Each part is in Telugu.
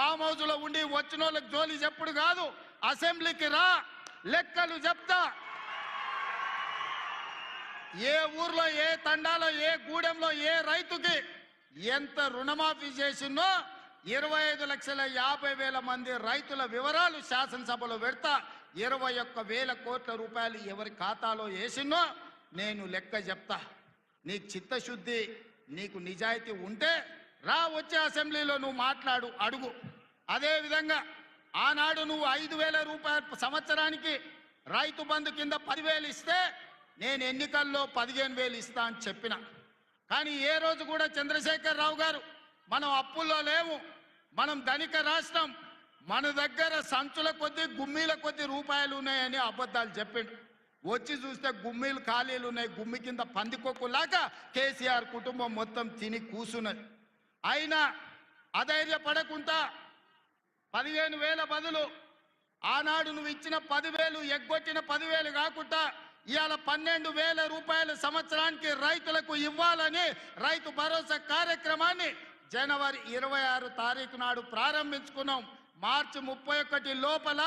ఫామ్ హౌస్ లో ఉండి వచ్చిన వాళ్ళకి జోలి చెప్పుడు కాదు, అసెంబ్లీకి రా, లెక్కలు చెప్తా. ఏ ఊర్లో, ఏ తండాలో, ఏ గూడెంలో ఏ రైతుకి ఎంత రుణమాఫీ చేసినో 25,50,000 మంది రైతుల వివరాలు శాసనసభలో పెడతా. 21,000 కోట్ల రూపాయలు ఎవరి ఖాతాలో వేసినో నేను లెక్క చెప్తా. నీకు చిత్తశుద్ధి, నీకు నిజాయితీ ఉంటే రా, వచ్చే అసెంబ్లీలో నువ్వు మాట్లాడు, అడుగు. అదేవిధంగా ఆనాడు నువ్వు 5,000 రూపాయలు సంవత్సరానికి రైతు బంధు కింద 10,000 ఇస్తే నేను ఎన్నికల్లో 15,000 ఇస్తా అని చెప్పిన. కానీ ఏ రోజు కూడా చంద్రశేఖర్ రావు గారు మనం అప్పుల్లో లేవు, మనం ధనిక రాష్ట్రం, మన దగ్గర సంచుల కొద్దీ గుమ్మీల కొద్దీ రూపాయలు ఉన్నాయని అబద్ధాలు చెప్పిండు. వచ్చి చూస్తే గుమ్మీలు ఖాళీలు ఉన్నాయి. గుమ్మి కింద పందికొక్కులాగా కేసీఆర్ కుటుంబం మొత్తం తిని కూసున్నది. అయినా అధైర్యపడకుండా 15,000 బదులు ఆనాడు నువ్వు ఇచ్చిన 10,000 ఎగ్గొట్టిన 10,000 కాకుండా ఇవాళ 12,000 రూపాయల సంవత్సరానికి రైతులకు ఇవ్వాలని రైతు భరోసా కార్యక్రమాన్ని జనవరి 26 తారీఖు నాడు ప్రారంభించుకున్నాం. మార్చి 31 లోపల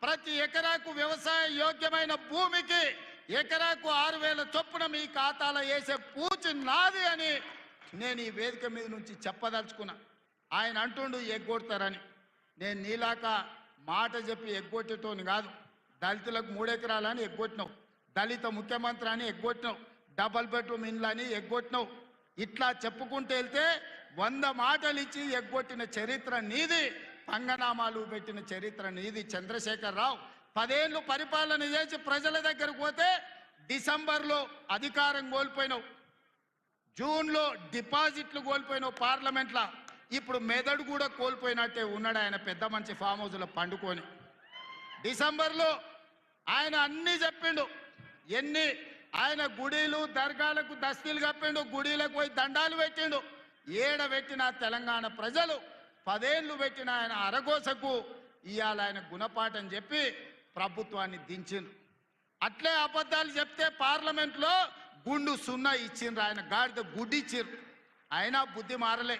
ప్రతి ఎకరాకు వ్యవసాయ యోగ్యమైన భూమికి ఎకరాకు 6,000 చొప్పున మీ ఖాతాలో వేసే పూచి నాది అని నేను ఈ వేదిక మీద నుంచి చెప్పదలుచుకున్నా. ఆయన అంటుండు ఎగ్గొడతారని. నేను నీలాక మాట చెప్పి ఎగ్గొట్టేటోని కాదు. దళితులకు 3 ఎకరాలని ఎగ్గొట్టినావు, దళిత ముఖ్యమంత్రి అని ఎగ్గొట్టినావు, డబల్ బెడ్రూమ్ ఇండ్లు అని ఎగ్గొట్టినావు. ఇట్లా చెప్పుకుంటూ వెళ్తే 100 మాటలు ఇచ్చి ఎగ్గొట్టిన చరిత్ర నీది, పంగనామాలు పెట్టిన చరిత్ర నీది. చంద్రశేఖర్ రావు 10 ఏళ్ళు పరిపాలన చేసి ప్రజల దగ్గరకు పోతే డిసెంబర్లో అధికారం కోల్పోయినావు, జూన్లో డిపాజిట్లు కోల్పోయినావు పార్లమెంట్లో. ఇప్పుడు మెదడు కూడా కోల్పోయినట్టే ఉన్నాడు ఆయన, పెద్ద మంచి ఫామ్ హౌస్లో పండుకొని. డిసెంబర్లో ఆయన అన్నీ చెప్పిండు. ఆయన గుడిలు దర్గాలకు దస్తీలు కప్పిండు, గుడిలకు పోయి దండాలు పెట్టిండు. పెట్టిన తెలంగాణ ప్రజలు 10 ఏళ్ళు పెట్టిన ఆయన అరగోసకు ఇవాళ ఆయన గుణపాఠం చెప్పి ప్రభుత్వాన్ని దించిండు. అట్లే అబద్ధాలు చెప్తే పార్లమెంట్లో గుండు 0 ఇచ్చిండ్రు, ఆయన గాడిద గుడ్డి ఇచ్చిండ్రు. అయినా బుద్ధి మారలే.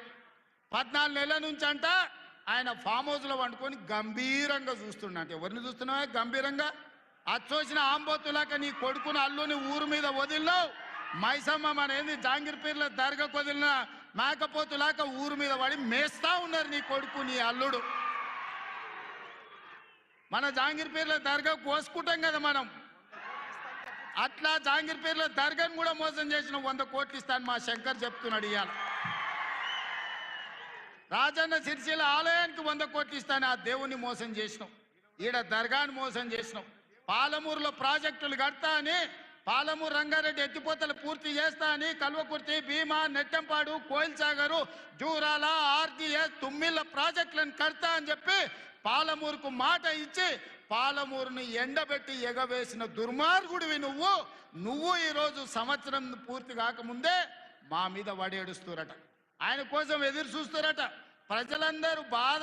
14 నెలల నుంచి అంట ఆయన ఫామ్ హౌస్లో వండుకొని గంభీరంగా చూస్తుండ. ఎవరిని చూస్తున్నావా గంభీరంగా? అచ్చోసిన ఆంబోతులాక నీ కొడుకుని అల్లుని ఊరు మీద వదిలినావు. మైసమ్మ మనేది జాంగీర్పీర్ల దర్గాకు వదిలిన మేకపోతులాక ఊరు మీద పడి మేస్తా ఉన్నారు నీ కొడుకు నీ అల్లుడు. మన జాంగీర్పీర్ల దర్గా కోసుకుంటాం కదా మనం, అట్లా జాంగీర్పీర్ల దర్గాను కూడా మోసం చేసిన 100 కోట్లు ఇస్తాను మా శంకర్ చెప్తున్నాడు. ఇవాళ రాజన్న సిరిసిల్ల ఆలయానికి 100 కోట్లు ఇస్తాను, ఆ దేవుణ్ణి మోసం చేసినావు. ఈడ దర్గాను మోసం చేసినావు. పాలమూరులో ప్రాజెక్టులు కడతా అని, పాలమూరు రంగారెడ్డి ఎత్తిపోతలు పూర్తి చేస్తా అని, కల్వకుర్తి, భీమా, నెట్టంపాడు, కోయిల్ సాగరు, జూరాల, ఆర్జీఎస్, తుమ్మిళ్ళ ప్రాజెక్టులను కడతా అని చెప్పి పాలమూరుకు మాట ఇచ్చి పాలమూరుని ఎండబెట్టి ఎగవేసిన దుర్మార్గుడివి నువ్వు ఈరోజు సంవత్సరం పూర్తి కాకముందే మా మీద వడేడుస్తురట. ఆయన కోసం ఎదురు చూస్తురట. ప్రజలందరూ బాధ